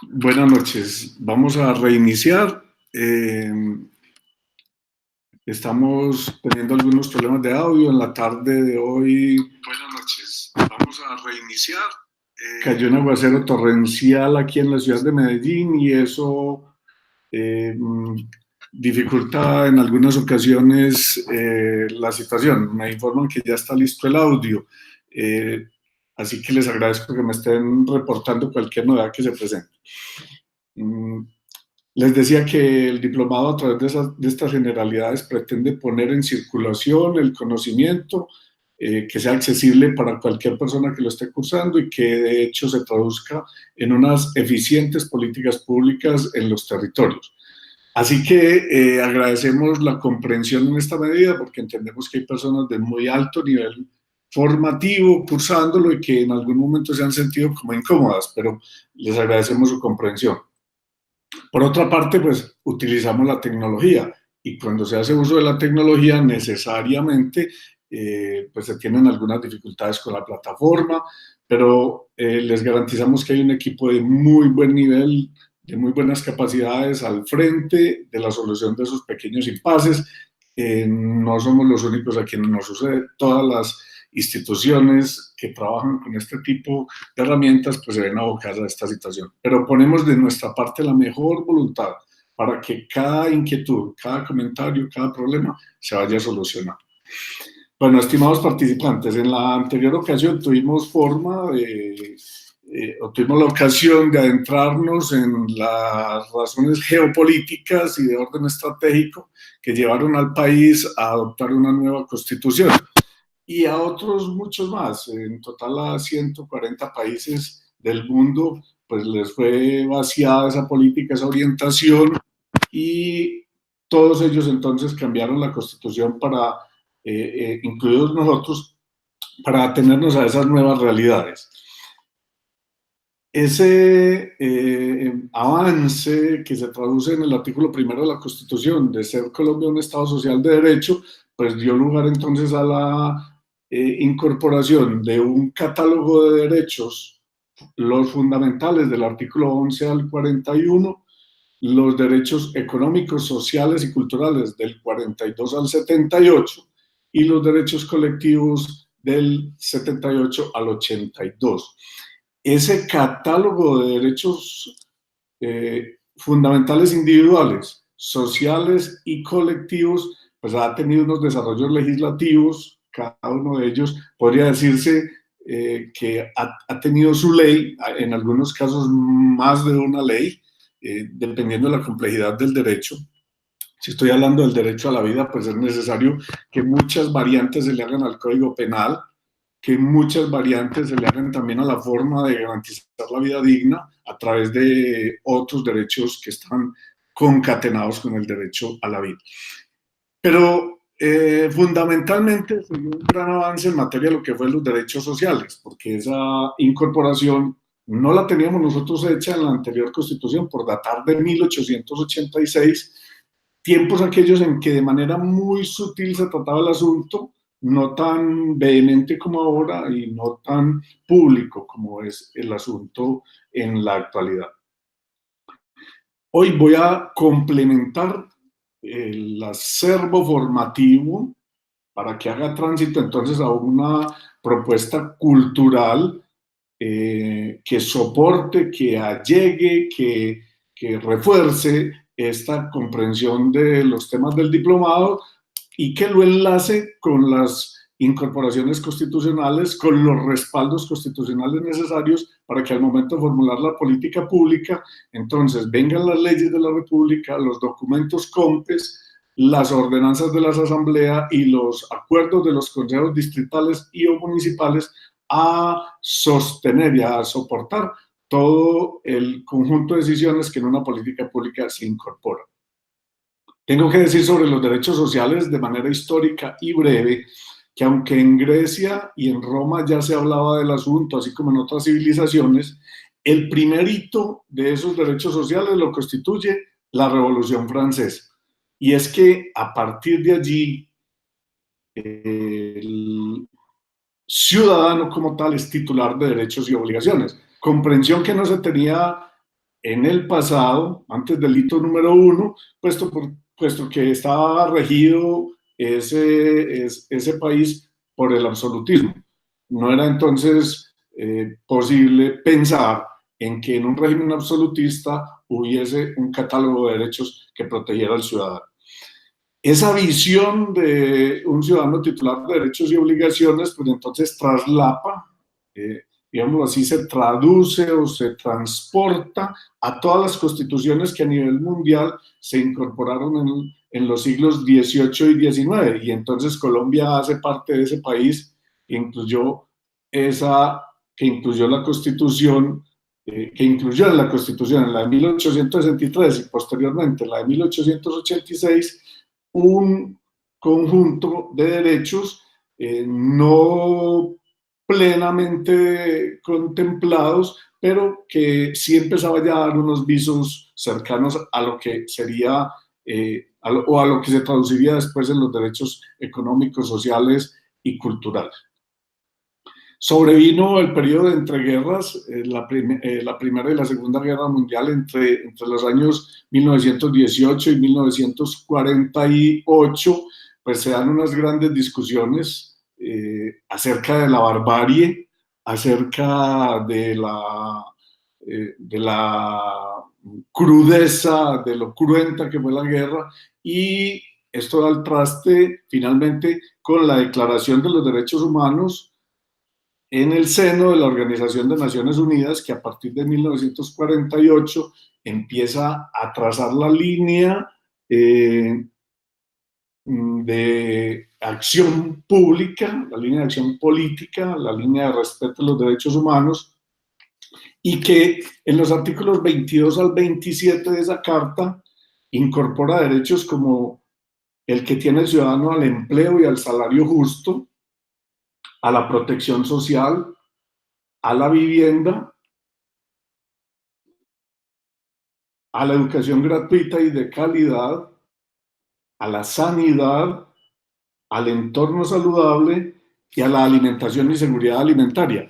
Buenas noches. Vamos a reiniciar. Estamos teniendo algunos problemas de audio en la tarde de hoy. Buenas noches. Vamos a reiniciar. Cayó un aguacero torrencial aquí en la ciudad de Medellín y eso eh, dificulta en algunas ocasiones la situación. Me informan que ya está listo el audio. Eh, Así que les agradezco que me estén reportando cualquier novedad que se presente. Mm, Les decía que el diplomado a través de estas generalidades pretende poner en circulación el conocimiento, que sea accesible para cualquier persona que lo esté cursando y que de hecho se traduzca en unas eficientes políticas públicas en los territorios. Así que agradecemos la comprensión en esta medida porque entendemos que hay personas de muy alto nivel formativo cursándolo y que en algún momento se han sentido como incómodas, pero les agradecemos su comprensión. Por otra parte, pues utilizamos la tecnología y cuando se hace uso de la tecnología necesariamente pues se tienen algunas dificultades con la plataforma, pero les garantizamos que hay un equipo de muy buen nivel, de muy buenas capacidades al frente de la solución de esos pequeños impases. No somos los únicos a quienes nos sucede, todas las instituciones que trabajan con este tipo de herramientas pues se ven abocadas a esta situación. Pero ponemos de nuestra parte la mejor voluntad para que cada inquietud, cada comentario, cada problema se vaya a solucionar. Bueno, estimados participantes, en la anterior ocasión tuvimos tuvimos la ocasión de adentrarnos en las razones geopolíticas y de orden estratégico que llevaron al país a adoptar una nueva constitución y a otros muchos más. En total a 140 países del mundo, pues les fue vaciada esa política, esa orientación y todos ellos entonces cambiaron la constitución para, incluidos nosotros, para atenernos a esas nuevas realidades. Ese avance que se traduce en el artículo primero de la Constitución de ser Colombia un Estado social de derecho, pues dio lugar entonces a la incorporación de un catálogo de derechos, los fundamentales del artículo 11 al 41, los derechos económicos, sociales y culturales del 42 al 78 y los derechos colectivos del 78 al 82. Ese catálogo de derechos fundamentales individuales, sociales y colectivos, pues ha tenido unos desarrollos legislativos, cada uno de ellos podría decirse que ha tenido su ley, en algunos casos más de una ley, dependiendo de la complejidad del derecho. Si estoy hablando del derecho a la vida, pues es necesario que muchas variantes se le hagan al Código Penal, que muchas variantes se le hagan también a la forma de garantizar la vida digna a través de otros derechos que están concatenados con el derecho a la vida. Pero fundamentalmente fue un gran avance en materia de lo que fue los derechos sociales, porque esa incorporación no la teníamos nosotros hecha en la anterior constitución por datar de 1886, tiempos aquellos en que de manera muy sutil se trataba el asunto, no tan vehemente como ahora y no tan público como es el asunto en la actualidad. Hoy voy a complementar el acervo formativo para que haga tránsito entonces a una propuesta cultural que soporte, que allegue, que refuerce esta comprensión de los temas del diplomado y que lo enlace con las incorporaciones constitucionales, con los respaldos constitucionales necesarios para que al momento de formular la política pública, entonces vengan las leyes de la República, los documentos COMPES, las ordenanzas de las asambleas y los acuerdos de los consejos distritales y o municipales a sostener y a soportar todo el conjunto de decisiones que en una política pública se incorporan. Tengo que decir sobre los derechos sociales de manera histórica y breve que aunque en Grecia y en Roma ya se hablaba del asunto, así como en otras civilizaciones, el primer hito de esos derechos sociales lo constituye la Revolución Francesa. Y es que a partir de allí, el ciudadano como tal es titular de derechos y obligaciones. Comprensión que no se tenía en el pasado, antes del hito número 1, puesto que estaba regido ese país por el absolutismo. No era entonces posible pensar en que en un régimen absolutista hubiese un catálogo de derechos que protegiera al ciudadano. Esa visión de un ciudadano titular de derechos y obligaciones, pues entonces traslapa, digámoslo así, se traduce o se transporta a todas las constituciones que a nivel mundial se incorporaron en los siglos XVIII y XIX. Y entonces Colombia hace parte de ese país que incluyó la Constitución, que incluyó en la Constitución, en la de 1863 y posteriormente en la de 1886, un conjunto de derechos no plenamente contemplados, pero que sí empezaba ya a dar unos visos cercanos a lo que sería o a lo que se traduciría después en los derechos económicos, sociales y culturales. Sobrevino el periodo de entreguerras, la Primera y la Segunda Guerra Mundial entre los años 1918 y 1948, pues se dan unas grandes discusiones acerca de la barbarie, acerca de la crudeza, de lo cruenta que fue la guerra, y esto da al traste finalmente con la Declaración de los Derechos Humanos en el seno de la Organización de Naciones Unidas, que a partir de 1948 empieza a trazar la línea de acción pública, la línea de acción política, la línea de respeto a los derechos humanos, y que en los artículos 22 al 27 de esa carta incorpora derechos como el que tiene el ciudadano al empleo y al salario justo, a la protección social, a la vivienda, a la educación gratuita y de calidad, a la sanidad, al entorno saludable y a la alimentación y seguridad alimentaria.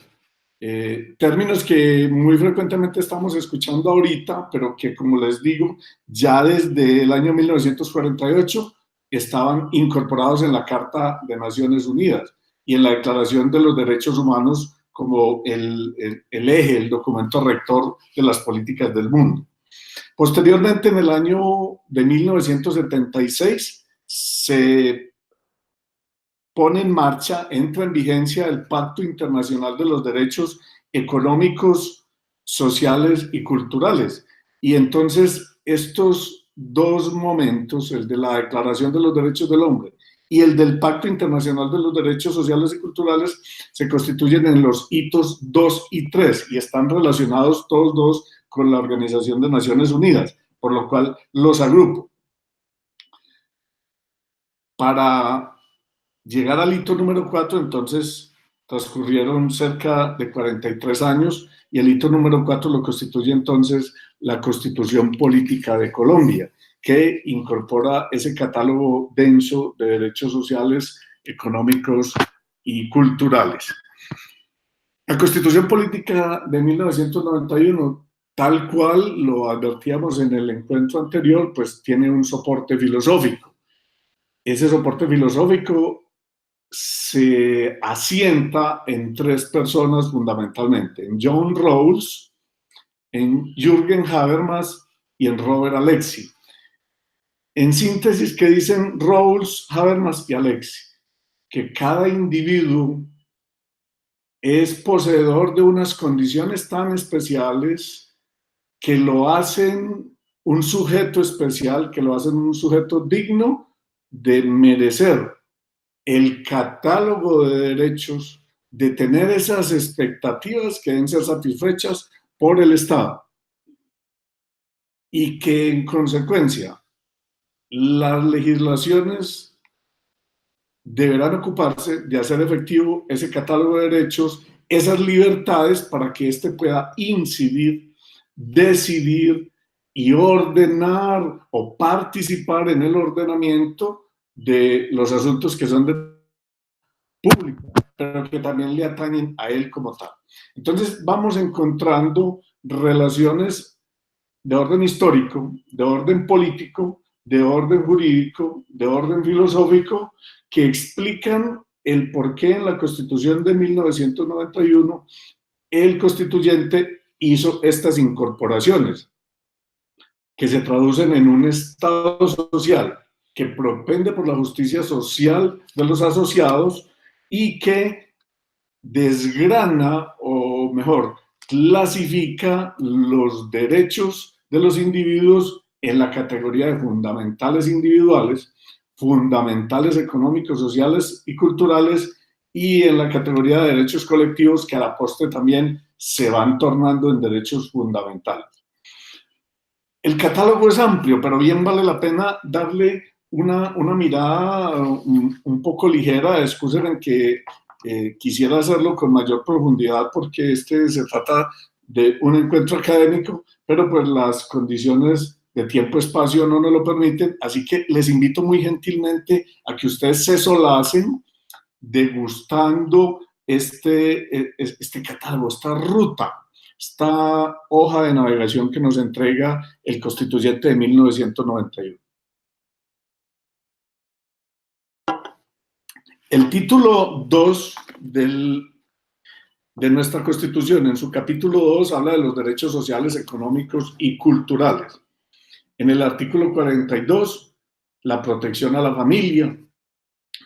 Términos que muy frecuentemente estamos escuchando ahorita, pero que, como les digo, ya desde el año 1948 estaban incorporados en la Carta de Naciones Unidas y en la Declaración de los Derechos Humanos como el eje, el documento rector de las políticas del mundo. Posteriormente, en el año de 1976, se pone en marcha, entra en vigencia el Pacto Internacional de los Derechos Económicos, Sociales y Culturales. Y entonces estos dos momentos, el de la Declaración de los Derechos del Hombre y el del Pacto Internacional de los Derechos Sociales y Culturales, se constituyen en los hitos 2 y 3 y están relacionados todos dos con la Organización de Naciones Unidas, por lo cual los agrupo. Para llegar al hito número 4, entonces transcurrieron cerca de 43 años y el hito número 4 lo constituye entonces la Constitución Política de Colombia, que incorpora ese catálogo denso de derechos sociales, económicos y culturales. La Constitución Política de 1991, tal cual lo advertíamos en el encuentro anterior, pues tiene un soporte filosófico. Ese soporte filosófico se asienta en tres personas fundamentalmente, en John Rawls, en Jürgen Habermas y en Robert Alexy. En síntesis, ¿qué dicen Rawls, Habermas y Alexy? Que cada individuo es poseedor de unas condiciones tan especiales que lo hacen un sujeto especial, que lo hacen un sujeto digno de merecer el catálogo de derechos, de tener esas expectativas que deben ser satisfechas por el Estado y que en consecuencia las legislaciones deberán ocuparse de hacer efectivo ese catálogo de derechos, esas libertades para que éste pueda incidir, decidir y ordenar o participar en el ordenamiento de los asuntos que son de público, pero que también le atañen a él como tal. Entonces vamos encontrando relaciones de orden histórico, de orden político, de orden jurídico, de orden filosófico, que explican el por qué en la Constitución de 1991 el constituyente hizo estas incorporaciones, que se traducen en un Estado social que propende por la justicia social de los asociados y que desgrana, o mejor, clasifica los derechos de los individuos en la categoría de fundamentales individuales, fundamentales económicos, sociales y culturales, y en la categoría de derechos colectivos, que a la postre también se van tornando en derechos fundamentales. El catálogo es amplio, pero bien vale la pena darle una mirada un poco ligera. Excusen en que quisiera hacerlo con mayor profundidad, porque se trata de un encuentro académico, pero pues las condiciones de tiempo-espacio no nos lo permiten, así que les invito muy gentilmente a que ustedes se solacen degustando este catálogo, esta ruta, esta hoja de navegación que nos entrega el Constituyente de 1991. El título 2 de nuestra Constitución, en su capítulo 2, habla de los derechos sociales, económicos y culturales. En el artículo 42, la protección a la familia.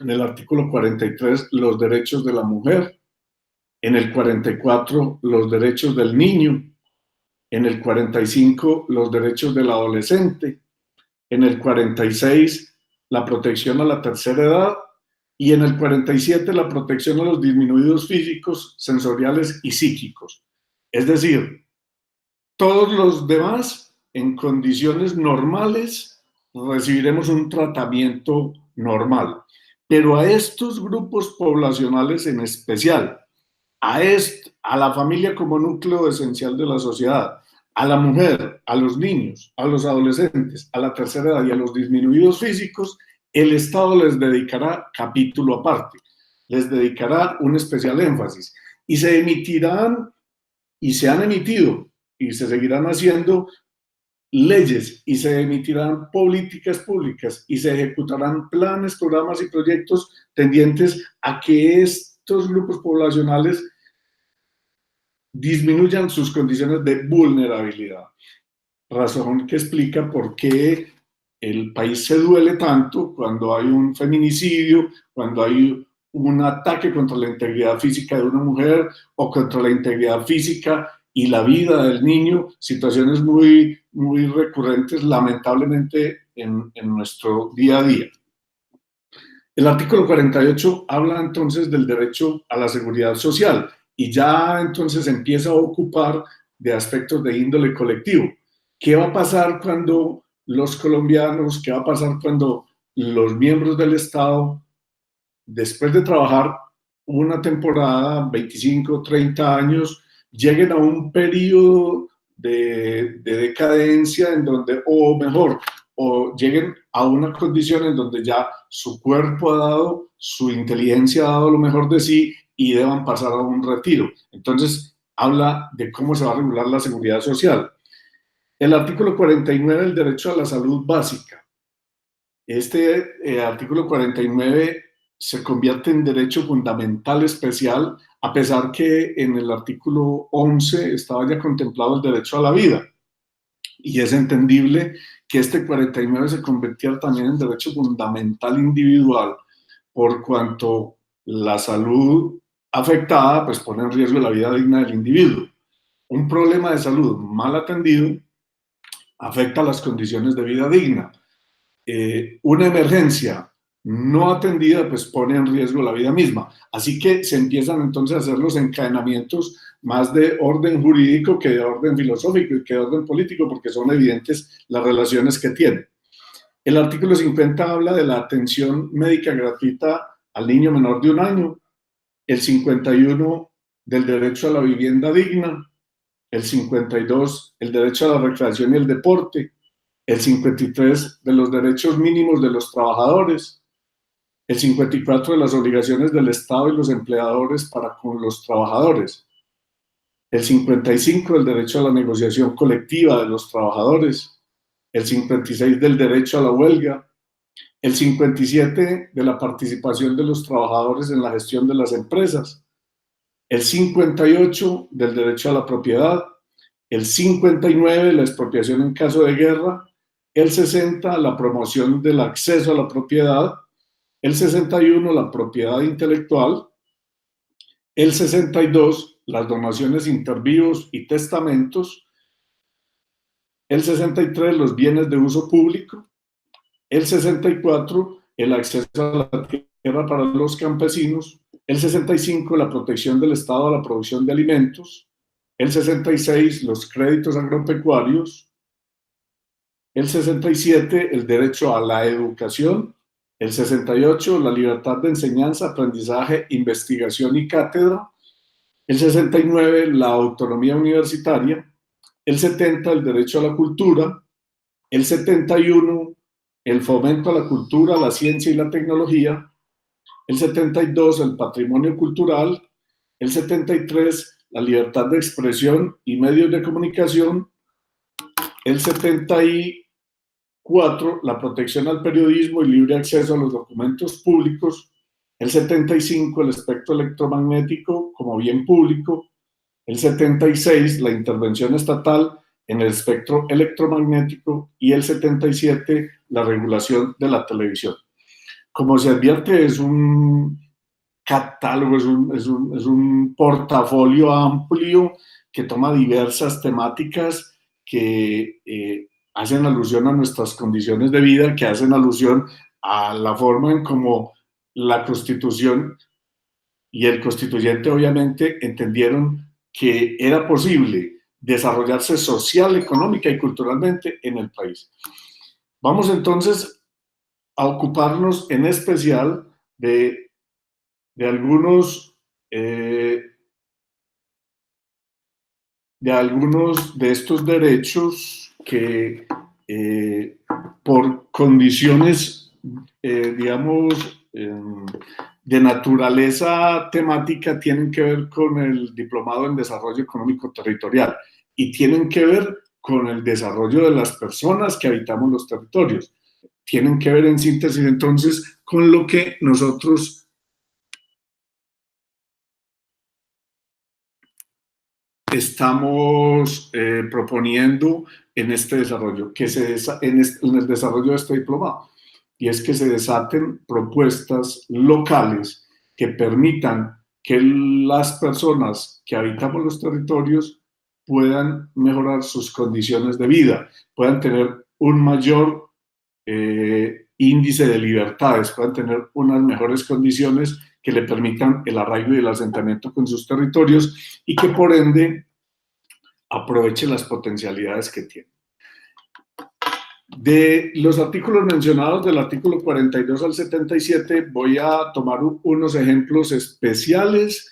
En el artículo 43, los derechos de la mujer. En el 44, los derechos del niño. En el 45, los derechos del adolescente. En el 46, la protección a la tercera edad. Y en el 47, la protección a los disminuidos físicos, sensoriales y psíquicos. Es decir, todos los demás, en condiciones normales, recibiremos un tratamiento normal. Pero a estos grupos poblacionales en especial, a la familia como núcleo esencial de la sociedad, a la mujer, a los niños, a los adolescentes, a la tercera edad y a los disminuidos físicos, el Estado les dedicará capítulo aparte, les dedicará un especial énfasis, y se emitirán, y se han emitido, y se seguirán haciendo leyes, y se emitirán políticas públicas, y se ejecutarán planes, programas y proyectos tendientes a que estos grupos poblacionales disminuyan sus condiciones de vulnerabilidad. Razón que explica por qué el país se duele tanto cuando hay un feminicidio, cuando hay un ataque contra la integridad física de una mujer o contra la integridad física y la vida del niño, situaciones muy, muy recurrentes lamentablemente en nuestro día a día. El artículo 48 habla entonces del derecho a la seguridad social y ya entonces empieza a ocupar de aspectos de índole colectivo. ¿Qué va a pasar cuando los colombianos, qué va a pasar cuando los miembros del Estado, después de trabajar una temporada, 25, 30 años, lleguen a un periodo de decadencia en donde, o mejor, o lleguen a una condición en donde ya su cuerpo ha dado, su inteligencia ha dado lo mejor de sí y deban pasar a un retiro? Entonces, habla de cómo se va a regular la seguridad social. El artículo 49, el derecho a la salud básica. Este artículo 49 se convierte en derecho fundamental especial, a pesar que en el artículo 11 estaba ya contemplado el derecho a la vida. Y es entendible que este 49 se convirtiera también en derecho fundamental individual, por cuanto la salud afectada pues pone en riesgo la vida digna del individuo. Un problema de salud mal atendido afecta las condiciones de vida digna. Una emergencia no atendida pues pone en riesgo la vida misma. Así que se empiezan entonces a hacer los encadenamientos más de orden jurídico que de orden filosófico y que de orden político, porque son evidentes las relaciones que tienen. El artículo 50 habla de la atención médica gratuita al niño menor de 1 año, el 51 del derecho a la vivienda digna, el 52 el derecho a la recreación y el deporte, el 53 de los derechos mínimos de los trabajadores, el 54 de las obligaciones del Estado y los empleadores para con los trabajadores, el 55 del derecho a la negociación colectiva de los trabajadores, el 56 del derecho a la huelga, el 57 de la participación de los trabajadores en la gestión de las empresas, el 58 del derecho a la propiedad, el 59 la expropiación en caso de guerra, el 60 la promoción del acceso a la propiedad, el 61 la propiedad intelectual, el 62 las donaciones intervivos y testamentos, el 63 los bienes de uso público, el 64 el acceso a la tierra para los campesinos, el 65 la protección del Estado a la producción de alimentos, el 66 los créditos agropecuarios, el 67 el derecho a la educación, el 68 la libertad de enseñanza, aprendizaje, investigación y cátedra, el 69 la autonomía universitaria, el 70 el derecho a la cultura, el 71 el fomento a la cultura, la ciencia y la tecnología, el 72 el patrimonio cultural, el 73 la libertad de expresión y medios de comunicación, el 74 la protección al periodismo y libre acceso a los documentos públicos, el 75 el espectro electromagnético como bien público, el 76 la intervención estatal en el espectro electromagnético y el 77 la regulación de la televisión. Como se advierte, es un catálogo, es un portafolio amplio que toma diversas temáticas que hacen alusión a nuestras condiciones de vida, que hacen alusión a la forma en cómo la Constitución y el constituyente obviamente entendieron que era posible desarrollarse social, económica y culturalmente en el país. Vamos entonces a ocuparnos en especial de algunos de estos derechos que por condiciones, digamos, de naturaleza temática tienen que ver con el diplomado en desarrollo económico territorial y tienen que ver con el desarrollo de las personas que habitamos los territorios. Tienen que ver en síntesis entonces con lo que nosotros estamos proponiendo en este desarrollo, en el desarrollo de este diplomado, y es que se desaten propuestas locales que permitan que las personas que habitamos los territorios puedan mejorar sus condiciones de vida, puedan tener un mayor índice de libertades, puedan tener unas mejores condiciones que le permitan el arraigo y el asentamiento con sus territorios y que por ende aproveche las potencialidades que tiene. De los artículos mencionados, del artículo 42 al 77, voy a tomar unos ejemplos especiales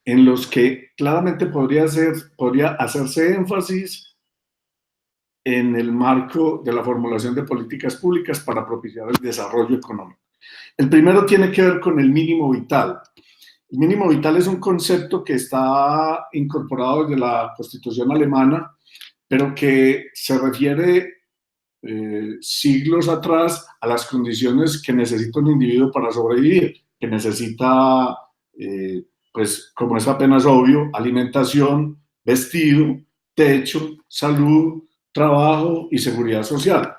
en los que claramente podría hacerse énfasis en el marco de la formulación de políticas públicas para propiciar el desarrollo económico. El primero tiene que ver con el mínimo vital. El mínimo vital es un concepto que está incorporado desde la Constitución alemana, pero que se refiere siglos atrás a las condiciones que necesita un individuo para sobrevivir, que necesita, pues como es apenas obvio, alimentación, vestido, techo, salud, trabajo y seguridad social.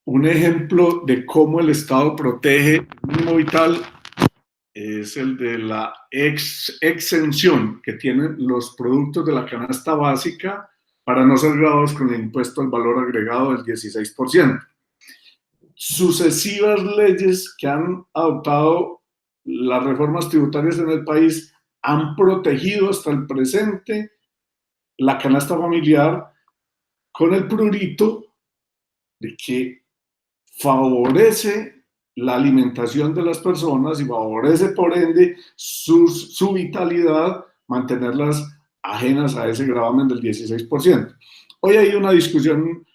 Un ejemplo de cómo el Estado protege el mínimo vital es el de la exención que tienen los productos de la canasta básica para no ser grabados con el impuesto al valor agregado del 16%. Sucesivas leyes que han adoptado las reformas tributarias en el país han protegido hasta el presente la canasta familiar con el prurito de que favorece la alimentación de las personas y favorece por ende su vitalidad, mantenerlas ajenas a ese gravamen del 16%. Hoy hay una discusión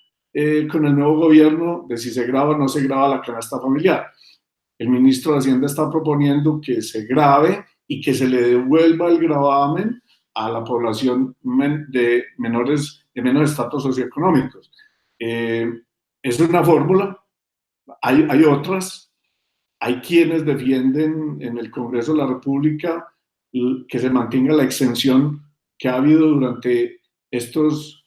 con el nuevo gobierno de si se grava o no se grava la canasta familiar. el ministro de Hacienda está proponiendo que se grave y que se le devuelva el gravamen a la población de menos estatus socioeconómicos. Es una fórmula, hay otras, hay quienes defienden en el Congreso de la República que se mantenga la exención que ha habido durante estos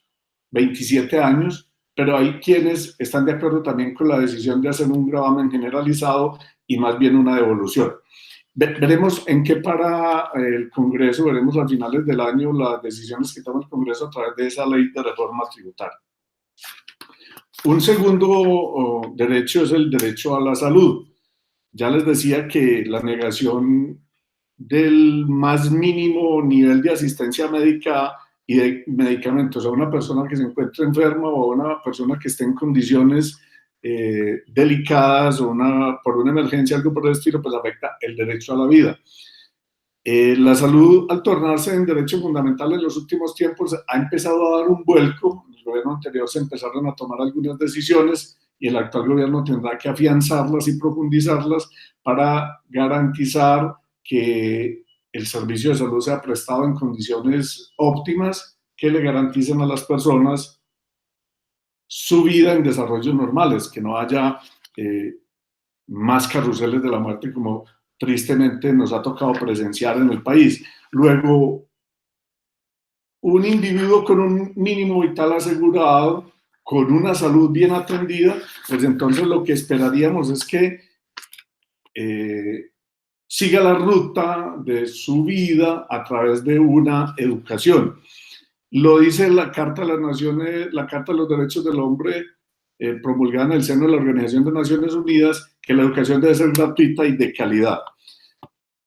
27 años, pero hay quienes están de acuerdo también con la decisión de hacer un gravamen generalizado y más bien una devolución. Veremos en qué para el Congreso, veremos a finales del año las decisiones que toma el Congreso a través de esa ley de reforma tributaria. Un segundo derecho es el derecho a la salud. Ya les decía que la negación del más mínimo nivel de asistencia médica y de medicamentos a una persona que se encuentre enferma o a una persona que esté en condiciones delicadas o por una emergencia, algo por el estilo, pues afecta el derecho a la vida. La salud, al tornarse en derecho fundamental en los últimos tiempos, ha empezado a dar un vuelco. En el gobierno anterior se empezaron a tomar algunas decisiones y el actual gobierno tendrá que afianzarlas y profundizarlas para garantizar que el servicio de salud sea prestado en condiciones óptimas que le garanticen a las personas su vida en desarrollos normales, que no haya más carruseles de la muerte como tristemente nos ha tocado presenciar en el país. Luego, un individuo con un mínimo vital asegurado, con una salud bien atendida, pues entonces lo que esperaríamos es que siga la ruta de su vida a través de una educación. Lo dice la Carta de las Naciones, la Carta de los Derechos del Hombre, promulgada en el seno de la Organización de Naciones Unidas, que la educación debe ser gratuita y de calidad.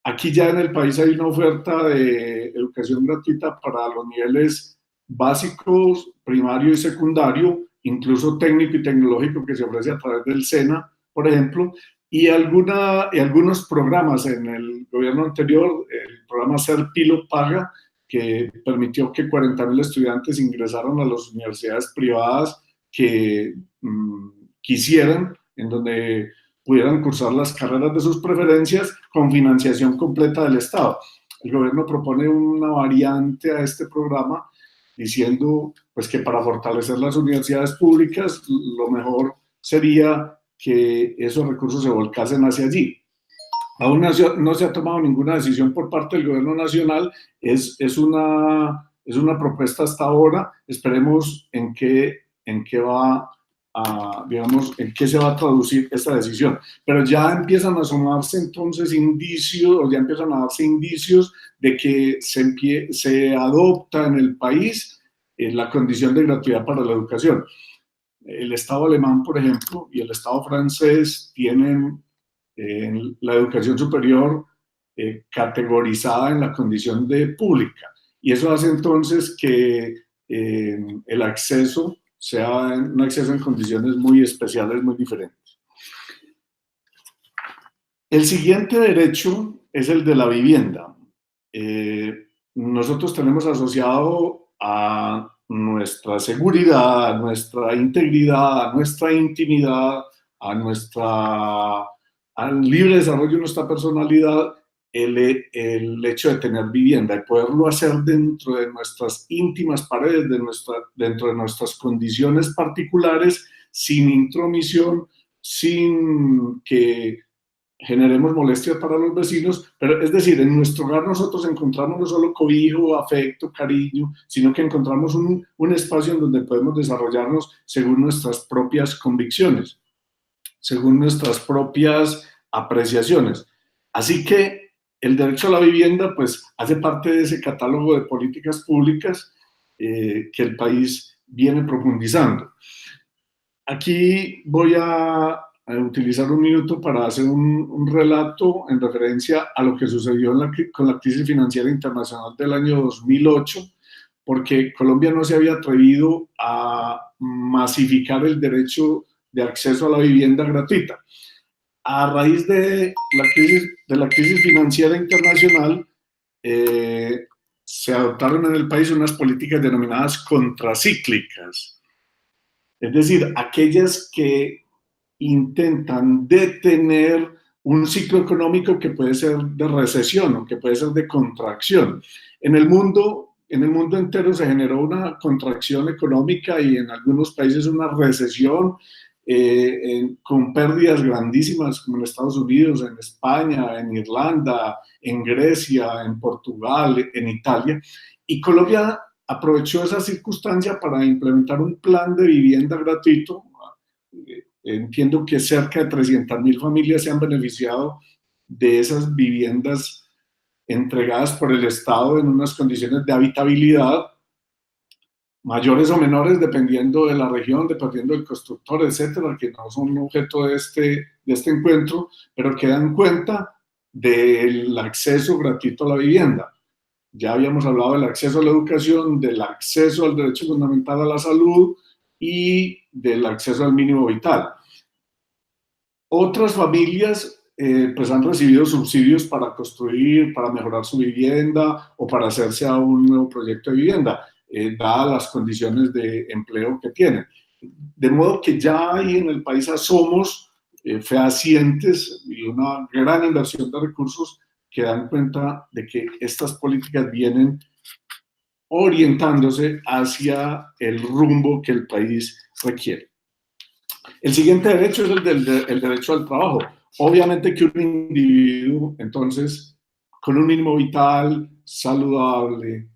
Aquí ya en el país hay una oferta de educación gratuita para los niveles básicos, primario y secundario, incluso técnico y tecnológico que se ofrece a través del SENA, por ejemplo, y algunos programas en el gobierno anterior, el programa Ser Pilo Paga, que permitió que 40.000 estudiantes ingresaran a las universidades privadas que quisieran, en donde pudieran cursar las carreras de sus preferencias con financiación completa del Estado. El gobierno propone una variante a este programa diciendo pues, que para fortalecer las universidades públicas lo mejor sería que esos recursos se volcasen hacia allí. Aún no se ha tomado ninguna decisión por parte del gobierno nacional, es una propuesta hasta ahora, esperemos en qué va digamos, en qué se va a traducir esta decisión. Pero ya empiezan a asomarse entonces indicios, o ya empiezan a darse indicios de que se adopta en el país la condición de gratuidad para la educación. El Estado alemán, por ejemplo, y el Estado francés tienen la educación superior categorizada en la condición de pública. Y eso hace entonces que el acceso sea un acceso en condiciones muy especiales, muy diferentes. El siguiente derecho es el de la vivienda. Nosotros tenemos asociado a nuestra seguridad, a nuestra integridad, a nuestra intimidad, al libre desarrollo de nuestra personalidad, el hecho de tener vivienda y poderlo hacer dentro de nuestras íntimas paredes, dentro de nuestras condiciones particulares, sin intromisión, sin que generemos molestias para los vecinos, pero es decir, en nuestro hogar nosotros encontramos no solo cobijo, afecto, cariño, sino que encontramos un espacio en donde podemos desarrollarnos según nuestras propias convicciones, según nuestras propias apreciaciones. Así que el derecho a la vivienda pues hace parte de ese catálogo de políticas públicas que el país viene profundizando. Aquí voy a utilizar un minuto para hacer un relato en referencia a lo que sucedió con la crisis financiera internacional del año 2008, porque Colombia no se había atrevido a masificar el derecho de acceso a la vivienda gratuita. A raíz de la crisis financiera internacional, se adoptaron en el país unas políticas denominadas contracíclicas, es decir, aquellas que intentan detener un ciclo económico que puede ser de recesión o que puede ser de contracción. En el mundo entero se generó una contracción económica y en algunos países una recesión con pérdidas grandísimas, como en Estados Unidos, en España, en Irlanda, en Grecia, en Portugal, en Italia. Y Colombia aprovechó esa circunstancia para implementar un plan de vivienda gratuito. Entiendo que cerca de 300.000 familias se han beneficiado de esas viviendas entregadas por el Estado en unas condiciones de habitabilidad mayores o menores dependiendo de la región, dependiendo del constructor, etcétera, que no son objeto de este encuentro, pero que dan cuenta del acceso gratuito a la vivienda. Ya habíamos hablado del acceso a la educación, del acceso al derecho fundamental a la salud y del acceso al mínimo vital. Otras familias pues han recibido subsidios para construir, para mejorar su vivienda o para hacerse a un nuevo proyecto de vivienda, dadas las condiciones de empleo que tienen. De modo que ya hay en el país asomos fehacientes y una gran inversión de recursos que dan cuenta de que estas políticas vienen orientándose hacia el rumbo que el país requiere. El siguiente derecho es el derecho al trabajo. Obviamente que un individuo, entonces, con un mínimo vital, saludable,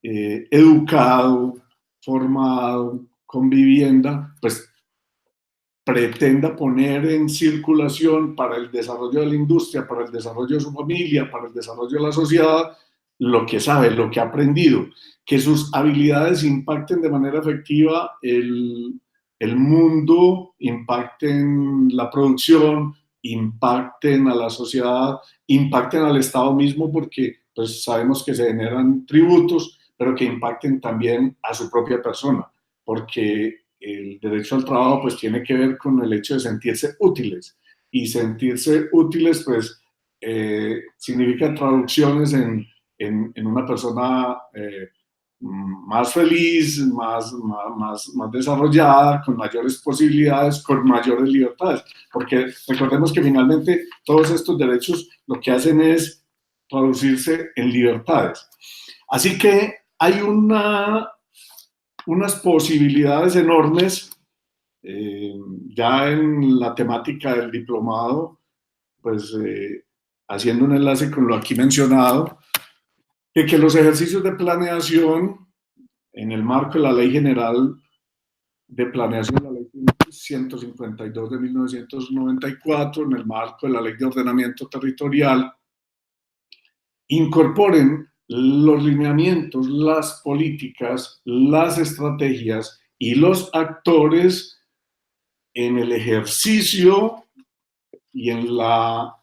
educado, formado, con vivienda, pues pretenda poner en circulación para el desarrollo de la industria, para el desarrollo de su familia, para el desarrollo de la sociedad, lo que sabe, lo que ha aprendido, que sus habilidades impacten de manera efectiva el mundo, impacten la producción, impacten a la sociedad, impacten al Estado mismo, porque pues, sabemos que se generan tributos, pero que impacten también a su propia persona, porque el derecho al trabajo pues tiene que ver con el hecho de sentirse útiles, y sentirse útiles pues significa traducciones en una persona más feliz, más desarrollada, con mayores posibilidades, con mayores libertades, porque recordemos que finalmente todos estos derechos lo que hacen es traducirse en libertades. Así que hay unas posibilidades enormes ya en la temática del diplomado, pues haciendo un enlace con lo aquí mencionado, de que los ejercicios de planeación en el marco de la Ley General de Planeación, la Ley 152 de 1994, en el marco de la Ley de Ordenamiento Territorial, incorporen los lineamientos, las políticas, las estrategias y los actores en el ejercicio y en la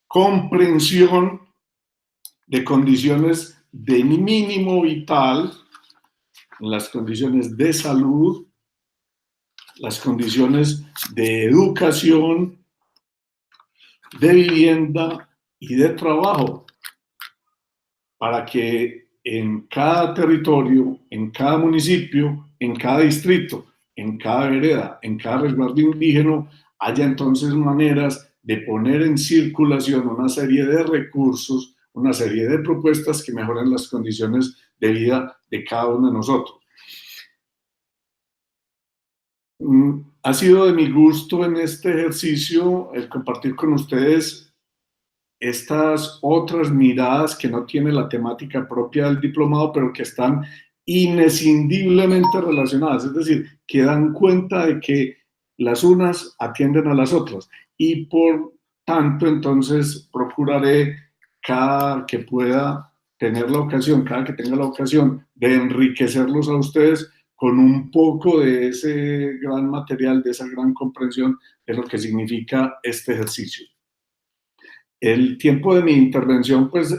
comprensión de condiciones de mínimo vital, en las condiciones de salud, las condiciones de educación, de vivienda y de trabajo, para que en cada territorio, en cada municipio, en cada distrito, en cada vereda, en cada resguardo indígena, haya entonces maneras de poner en circulación una serie de recursos, una serie de propuestas que mejoren las condiciones de vida de cada uno de nosotros. Ha sido de mi gusto en este ejercicio el compartir con ustedes estas otras miradas que no tienen la temática propia del diplomado, pero que están inescindiblemente relacionadas, es decir, que dan cuenta de que las unas atienden a las otras, y por tanto entonces procuraré cada que pueda tener la ocasión, cada que tenga la ocasión de enriquecerlos a ustedes con un poco de ese gran material, de esa gran comprensión de lo que significa este ejercicio. El tiempo de mi intervención pues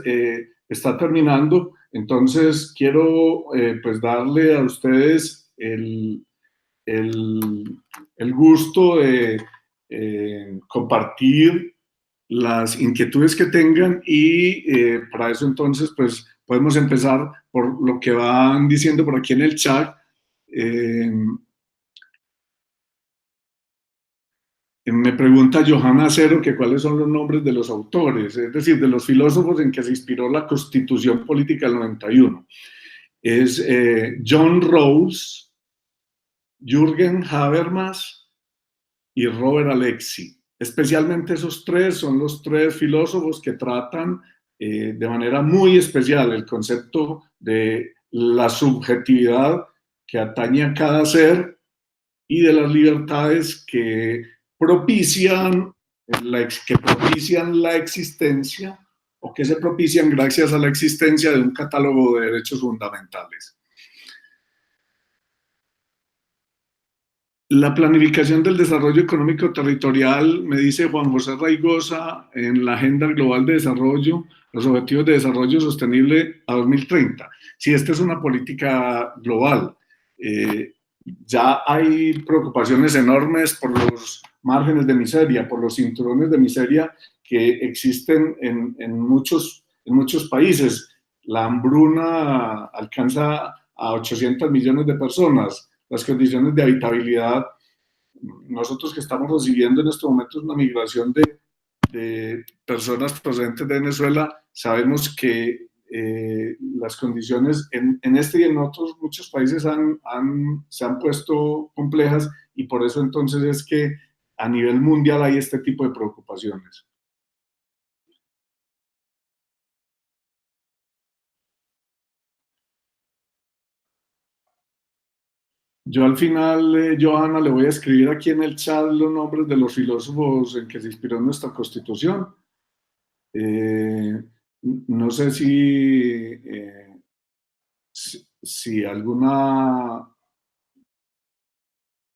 está terminando, entonces quiero pues darle a ustedes el gusto de compartir las inquietudes que tengan, y para eso entonces pues podemos empezar por lo que van diciendo por aquí en el chat. Me pregunta Johanna Cero que cuáles son los nombres de los autores, es decir, de los filósofos en que se inspiró la Constitución Política del 91. Es John Rawls, Jürgen Habermas y Robert Alexy. Especialmente esos tres son los tres filósofos que tratan de manera muy especial el concepto de la subjetividad que atañe a cada ser y de las libertades que propician la existencia o que se propician gracias a la existencia de un catálogo de derechos fundamentales. La planificación del desarrollo económico territorial, me dice Juan José Raigosa, en la Agenda Global de Desarrollo, los Objetivos de Desarrollo Sostenible a 2030. Si esta es una política global, ya hay preocupaciones enormes por los márgenes de miseria, por los cinturones de miseria que existen en muchos países. La hambruna alcanza a 800 millones de personas. Las condiciones de habitabilidad, nosotros que estamos recibiendo en estos momentos una migración de personas procedentes de Venezuela, sabemos que las condiciones en este y en otros muchos países se han puesto complejas y por eso entonces es que a nivel mundial hay este tipo de preocupaciones. Yo al final, Johanna, le voy a escribir aquí en el chat los nombres de los filósofos en que se inspiró nuestra Constitución. No sé si alguna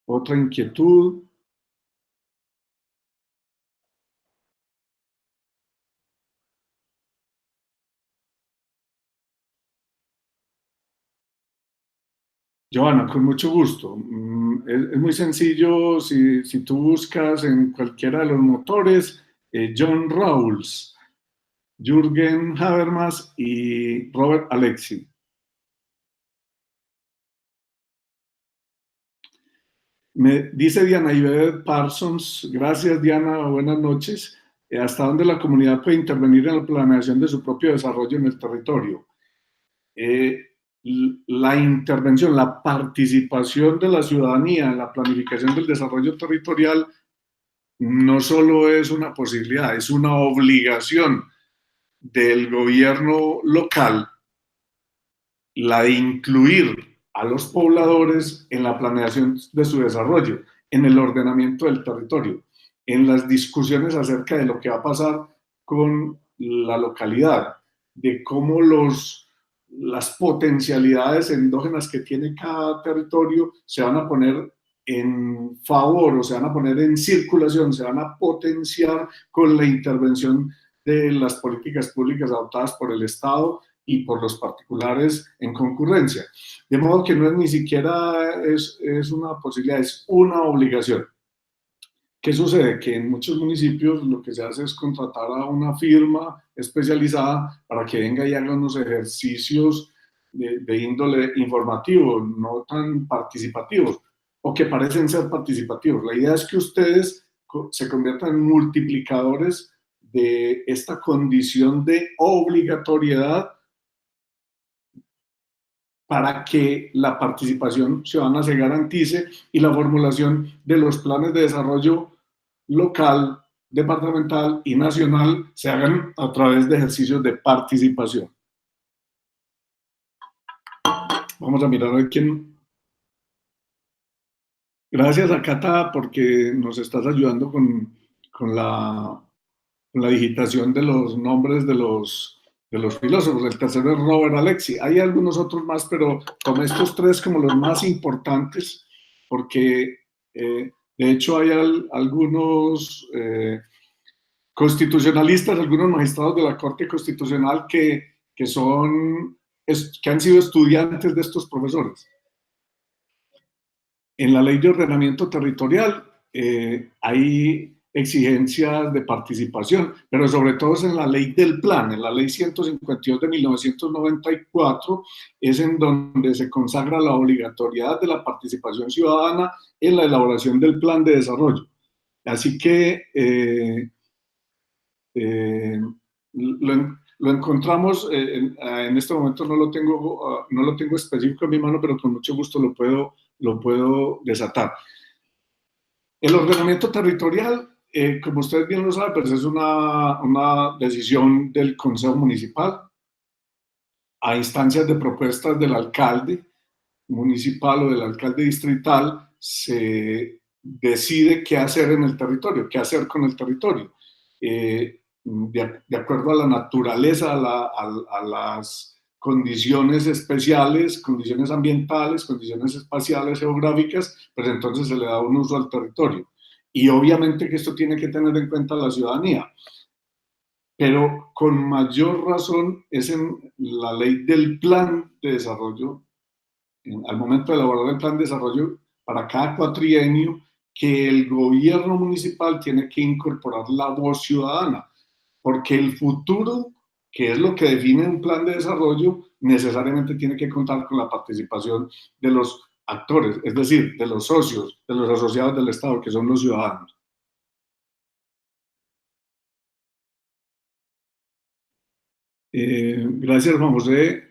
otra inquietud. Johanna, con mucho gusto. Es muy sencillo, si tú buscas en cualquiera de los motores, John Rawls, Jürgen Habermas y Robert Alexy. Me dice Diana Ivette Parsons, gracias Diana, buenas noches. ¿Hasta dónde la comunidad puede intervenir en la planeación de su propio desarrollo en el territorio? La intervención, la participación de la ciudadanía en la planificación del desarrollo territorial no solo es una posibilidad, es una obligación del gobierno local la de incluir a los pobladores en la planeación de su desarrollo, en el ordenamiento del territorio, en las discusiones acerca de lo que va a pasar con la localidad, de cómo las potencialidades endógenas que tiene cada territorio se van a poner en favor o se van a poner en circulación, se van a potenciar con la intervención de las políticas públicas adoptadas por el Estado y por los particulares en concurrencia. De modo que no es ni siquiera es una posibilidad, es una obligación. ¿Qué sucede? Que en muchos municipios lo que se hace es contratar a una firma especializada para que venga y haga unos ejercicios de índole informativo, no tan participativos, o que parecen ser participativos. La idea es que ustedes se conviertan en multiplicadores de esta condición de obligatoriedad para que la participación ciudadana se garantice y la formulación de los planes de desarrollo local, departamental y nacional se hagan a través de ejercicios de participación. Vamos a mirar a ver quién. Gracias a Cata porque nos estás ayudando con la digitación de los nombres de los filósofos. El tercero es Robert Alexy. Hay algunos otros más, pero tomé estos tres como los más importantes porque de hecho hay algunos constitucionalistas, algunos magistrados de la Corte Constitucional que han sido estudiantes de estos profesores. En la ley de ordenamiento territorial hay exigencias de participación, pero sobre todo es en la ley del plan, en la ley 152 de 1994, es en donde se consagra la obligatoriedad de la participación ciudadana en la elaboración del plan de desarrollo. Así que lo encontramos, en este momento no lo tengo específico en mi mano, pero con mucho gusto lo puedo desatar. El ordenamiento territorial, como ustedes bien lo saben, pues es una decisión del Consejo Municipal a instancias de propuestas del alcalde municipal o del alcalde distrital. Se decide qué hacer en el territorio, qué hacer con el territorio. De acuerdo a la naturaleza, a las condiciones especiales, condiciones ambientales, condiciones espaciales, geográficas, pues entonces se le da un uso al territorio. Y obviamente que esto tiene que tener en cuenta la ciudadanía, pero con mayor razón es en la ley del plan de desarrollo, al momento de elaborar el plan de desarrollo para cada cuatrienio, que el gobierno municipal tiene que incorporar la voz ciudadana, porque el futuro, que es lo que define un plan de desarrollo, necesariamente tiene que contar con la participación de los actores, es decir, de los socios, de los asociados del Estado, que son los ciudadanos. Gracias, Juan José.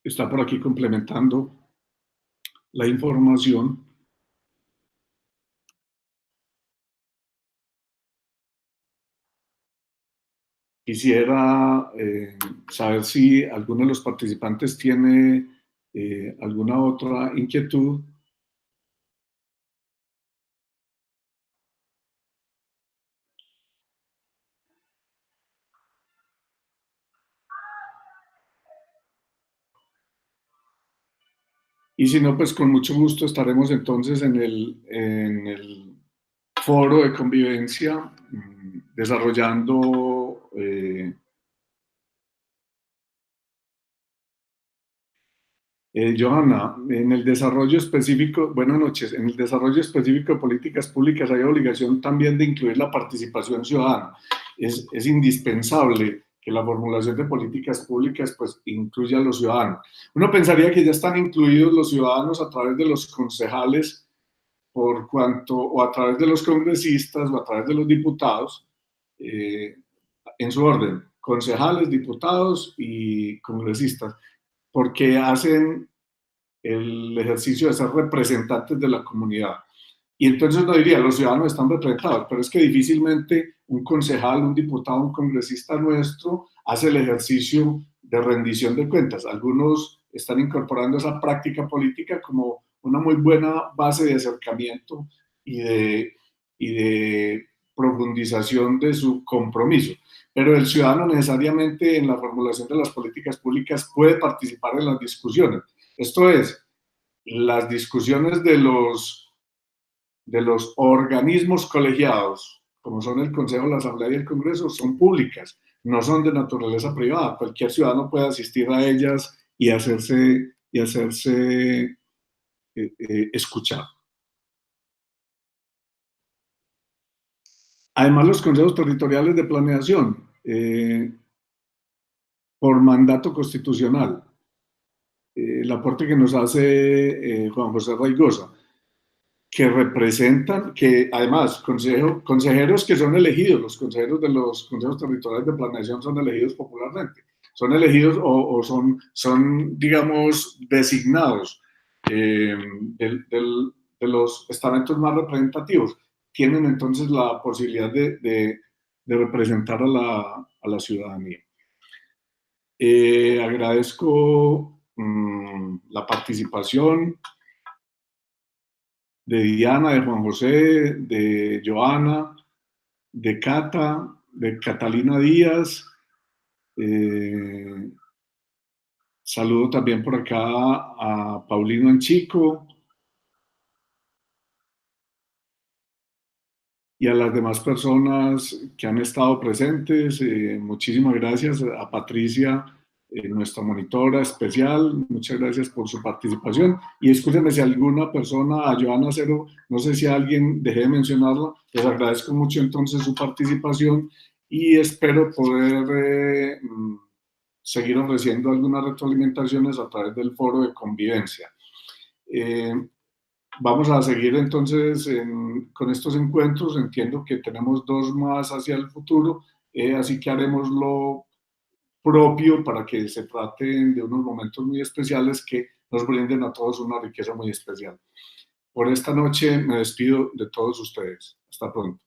Está por aquí complementando la información. Quisiera saber si alguno de los participantes tiene alguna otra inquietud. Y si no, pues con mucho gusto estaremos entonces en el foro de convivencia desarrollando Johanna, en el desarrollo específico, buenas noches, en el desarrollo específico de políticas públicas hay obligación también de incluir la participación ciudadana. Es indispensable que la formulación de políticas públicas pues incluya a los ciudadanos. Uno pensaría que ya están incluidos los ciudadanos a través de los concejales, por cuanto, o a través de los congresistas o a través de los diputados, en su orden, concejales, diputados y congresistas, porque hacen el ejercicio de ser representantes de la comunidad. Y entonces uno diría, los ciudadanos están representados, pero es que difícilmente un concejal, un diputado, un congresista nuestro hace el ejercicio de rendición de cuentas. Algunos están incorporando esa práctica política como una muy buena base de acercamiento y de profundización de su compromiso. Pero el ciudadano necesariamente en la formulación de las políticas públicas puede participar en las discusiones. Esto es, las discusiones de los organismos colegiados, como son el Consejo, la Asamblea y el Congreso, son públicas, no son de naturaleza privada. Cualquier ciudadano puede asistir a ellas y hacerse escuchar. Además, los consejos territoriales de planeación, por mandato constitucional, el aporte que nos hace Juan José Raigosa, que representan, que además consejeros que son elegidos, los consejeros de los consejos territoriales de planeación son elegidos popularmente, son elegidos o son, digamos, designados de los estamentos más representativos. Tienen entonces la posibilidad de representar a la ciudadanía. Agradezco la participación de Diana, de Juan José, de Joana, de Cata, de Catalina Díaz. Saludo también por acá a Paulino Anchico y a las demás personas que han estado presentes. Muchísimas gracias a Patricia, nuestra monitora especial. Muchas gracias por su participación. Y escúchenme si alguna persona, a Joana Cero, no sé si alguien dejé de mencionarla, les agradezco mucho entonces su participación y espero poder seguir ofreciendo algunas retroalimentaciones a través del foro de convivencia. Vamos a seguir entonces con estos encuentros. Entiendo que tenemos 2 más hacia el futuro, así que haremos lo propio para que se traten de unos momentos muy especiales que nos brinden a todos una riqueza muy especial. Por esta noche me despido de todos ustedes. Hasta pronto.